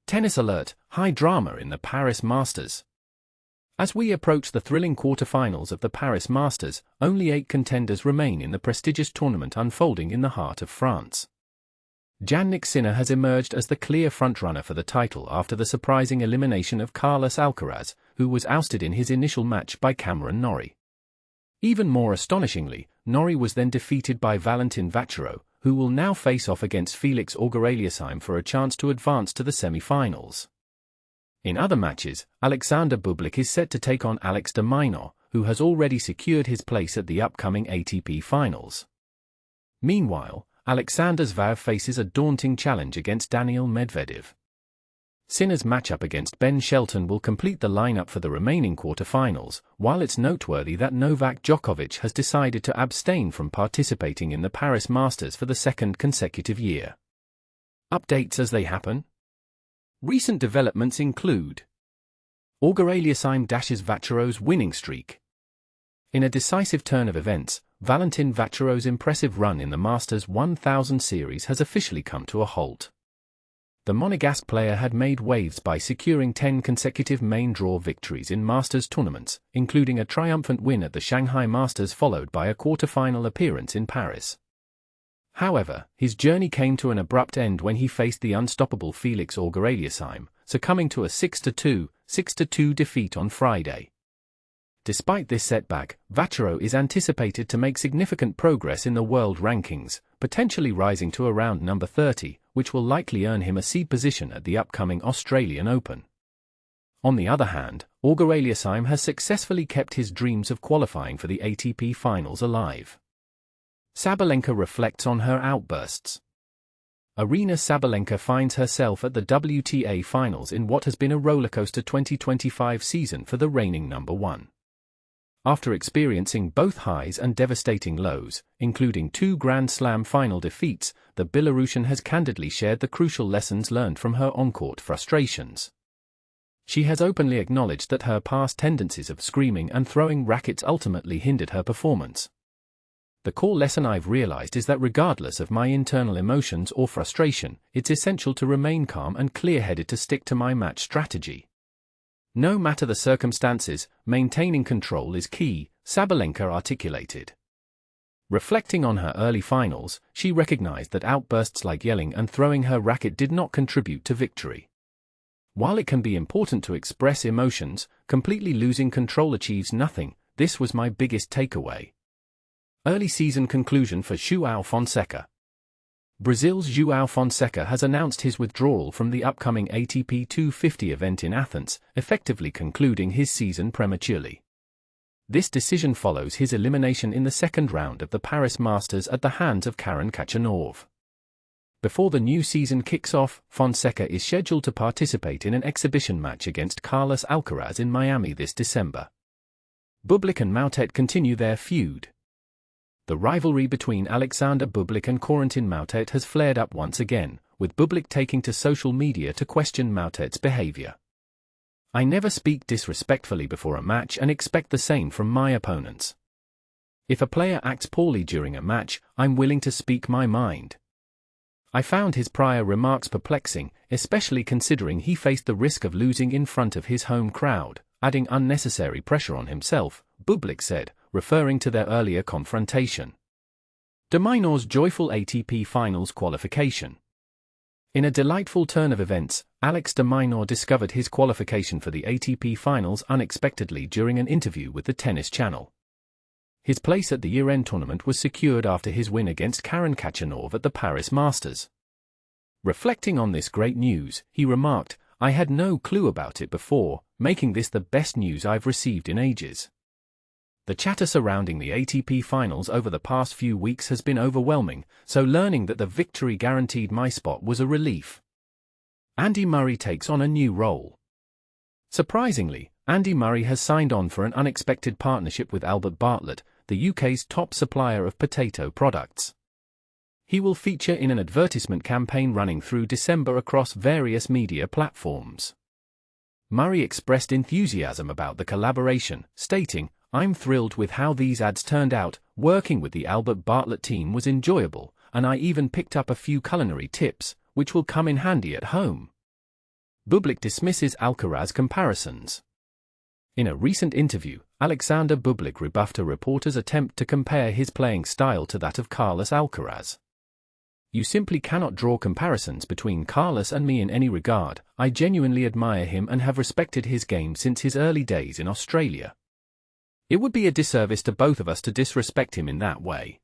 Tennis alert, high drama in the Paris Masters. As we approach the thrilling quarter-finals of the Paris Masters, only 8 contenders remain in the prestigious tournament unfolding in the heart of France. Jannik Sinner has emerged as the clear frontrunner for the title after the surprising elimination of Carlos Alcaraz, who was ousted in his initial match by Cameron Norrie. Even more astonishingly, Norrie was then defeated by Valentin Vacherot, who will now face off against Felix Auger-Aliassime for a chance to advance to the semi-finals. In other matches, Alexander Bublik is set to take on Alex de Minaur, who has already secured his place at the upcoming ATP Finals. Meanwhile, Alexander Zverev faces a daunting challenge against Daniil Medvedev. Sinner's matchup against Ben Shelton will complete the lineup for the remaining quarter-finals, while it's noteworthy that Novak Djokovic has decided to abstain from participating in the Paris Masters for the second consecutive year. Updates as they happen. Recent developments include: Auger-Aliassime dashes Vacherot's winning streak. In a decisive turn of events, Valentin Vacherot's impressive run in the Masters 1000 series has officially come to a halt. The Monegasque player had made waves by securing 10 consecutive main draw victories in Masters tournaments, including a triumphant win at the Shanghai Masters followed by a quarter-final appearance in Paris. However, his journey came to an abrupt end when he faced the unstoppable Felix Auger-Aliassime, succumbing to a 6-2, 6-2 defeat on Friday. Despite this setback, Vacherot is anticipated to make significant progress in the world rankings, potentially rising to around number 30, which will likely earn him a seed position at the upcoming Australian Open. On the other hand, Auger-Aliassime has successfully kept his dreams of qualifying for the ATP Finals alive. Sabalenka reflects on her outbursts. Aryna Sabalenka finds herself at the WTA Finals in what has been a rollercoaster 2025 season for the reigning number 1. After experiencing both highs and devastating lows, including 2 Grand Slam final defeats, the Belarusian has candidly shared the crucial lessons learned from her on-court frustrations. She has openly acknowledged that her past tendencies of screaming and throwing rackets ultimately hindered her performance. The core lesson I've realized is that regardless of my internal emotions or frustration, it's essential to remain calm and clear-headed to stick to my match strategy. No matter the circumstances, maintaining control is key, Sabalenka articulated. Reflecting on her early finals, she recognized that outbursts like yelling and throwing her racket did not contribute to victory. While it can be important to express emotions, completely losing control achieves nothing. This was my biggest takeaway. Early season conclusion for João Fonseca. Brazil's João Fonseca has announced his withdrawal from the upcoming ATP 250 event in Athens, effectively concluding his season prematurely. This decision follows his elimination in the second round of the Paris Masters at the hands of Karen Khachanov. Before the new season kicks off, Fonseca is scheduled to participate in an exhibition match against Carlos Alcaraz in Miami this December. Bublik and Moutet continue their feud. The rivalry between Alexander Bublik and Corentin Moutet has flared up once again, with Bublik taking to social media to question Moutet's behavior. "I never speak disrespectfully before a match and expect the same from my opponents. If a player acts poorly during a match, I'm willing to speak my mind." I found his prior remarks perplexing, especially considering he faced the risk of losing in front of his home crowd, adding unnecessary pressure on himself, Bublik said, referring to their earlier confrontation. De Minaur's joyful ATP Finals qualification. In a delightful turn of events, Alex de Minaur discovered his qualification for the ATP Finals unexpectedly during an interview with the Tennis Channel. His place at the year-end tournament was secured after his win against Karen Khachanov at the Paris Masters. Reflecting on this great news, he remarked, "I had no clue about it before, making this the best news I've received in ages." The chatter surrounding the ATP Finals over the past few weeks has been overwhelming, so learning that the victory guaranteed my spot was a relief. Andy Murray takes on a new role. Surprisingly, Andy Murray has signed on for an unexpected partnership with Albert Bartlett, the UK's top supplier of potato products. He will feature in an advertisement campaign running through December across various media platforms. Murray expressed enthusiasm about the collaboration, stating, "I'm thrilled with how these ads turned out. Working with the Albert Bartlett team was enjoyable, and I even picked up a few culinary tips, which will come in handy at home." Bublik dismisses Alcaraz comparisons. In a recent interview, Alexander Bublik rebuffed a reporter's attempt to compare his playing style to that of Carlos Alcaraz. "You simply cannot draw comparisons between Carlos and me in any regard. I genuinely admire him and have respected his game since his early days in Australia. It would be a disservice to both of us to disrespect him in that way.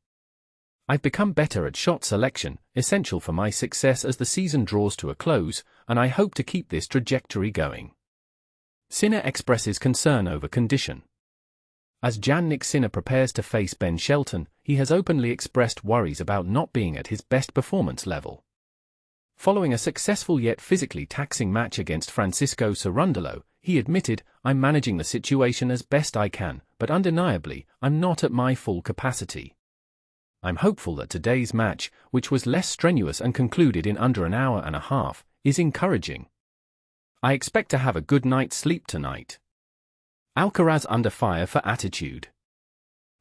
I've become better at shot selection, essential for my success as the season draws to a close, and I hope to keep this trajectory going." Sinner expresses concern over condition. As Jannik Sinner prepares to face Ben Shelton, he has openly expressed worries about not being at his best performance level. Following a successful yet physically taxing match against Francisco Cerundolo, he admitted, "I'm managing the situation as best I can, but undeniably, I'm not at my full capacity. I'm hopeful that today's match, which was less strenuous and concluded in under an hour and a half, is encouraging. I expect to have a good night's sleep tonight." Alcaraz under fire for attitude.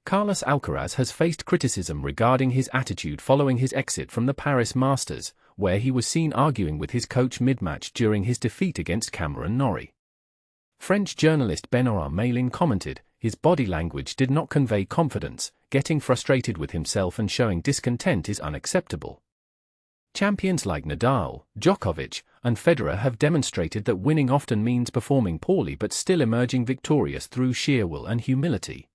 Carlos Alcaraz has faced criticism regarding his attitude following his exit from the Paris Masters, where he was seen arguing with his coach mid-match during his defeat against Cameron Norrie. French journalist Ben Shelton commented, "His body language did not convey confidence. Getting frustrated with himself and showing discontent is unacceptable." Champions like Nadal, Djokovic, and Federer have demonstrated that winning often means performing poorly but still emerging victorious through sheer will and humility.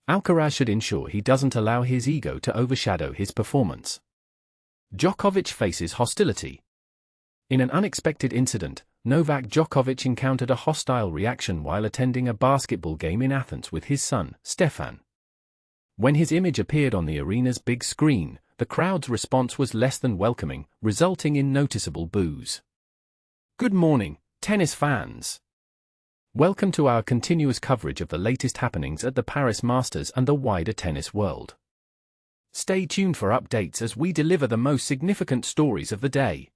Alcaraz should ensure he doesn't allow his ego to overshadow his performance. Djokovic faces hostility. In an unexpected incident, Novak Djokovic encountered a hostile reaction while attending a basketball game in Athens with his son, Stefan. When his image appeared on the arena's big screen, the crowd's response was less than welcoming, resulting in noticeable boos. Good morning, tennis fans. Welcome to our continuous coverage of the latest happenings at the Paris Masters and the wider tennis world. Stay tuned for updates as we deliver the most significant stories of the day.